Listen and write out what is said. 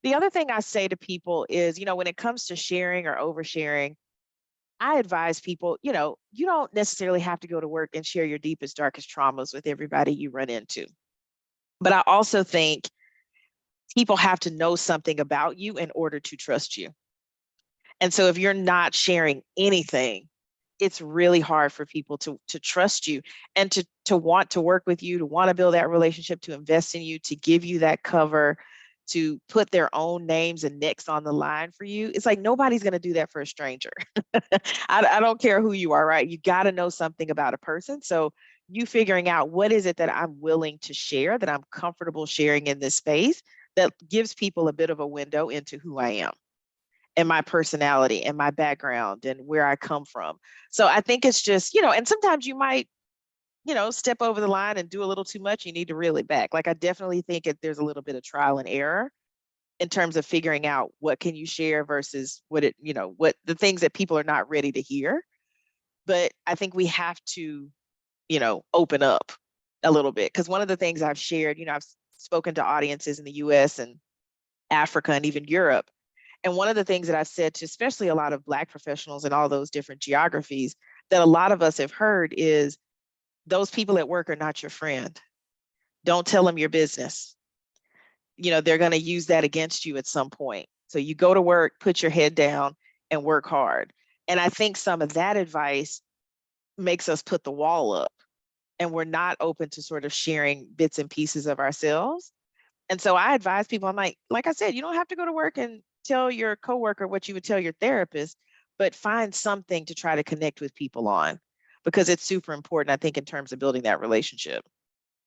The other thing I say to people is, when it comes to sharing or oversharing, I advise people, you don't necessarily have to go to work and share your deepest, darkest traumas with everybody you run into. But I also think people have to know something about you in order to trust you. And so if you're not sharing anything, it's really hard for people to trust you and to want to work with you, to want to build that relationship, to invest in you, to give you that cover, to put their own names and necks on the line for you. It's like nobody's going to do that for a stranger. I don't care who you are, right? You got to know something about a person. So you figuring out what is it that I'm willing to share, that I'm comfortable sharing in this space, that gives people a bit of a window into who I am and my personality and my background and where I come from. So I think it's just, and sometimes you might, step over the line and do a little too much. You need to reel it back. Like I definitely think there's a little bit of trial and error in terms of figuring out what can you share versus what the things that people are not ready to hear. But I think we have to, open up a little bit. Because one of the things I've shared, I've spoken to audiences in the US and Africa and even Europe. And one of the things that I've said to especially a lot of Black professionals in all those different geographies that a lot of us have heard is those people at work are not your friend. Don't tell them your business. They're going to use that against you at some point. So you go to work, put your head down and work hard. And I think some of that advice makes us put the wall up and we're not open to sort of sharing bits and pieces of ourselves. And so I advise people, I'm like I said, you don't have to go to work and tell your coworker what you would tell your therapist, but find something to try to connect with people on because it's super important, I think, in terms of building that relationship.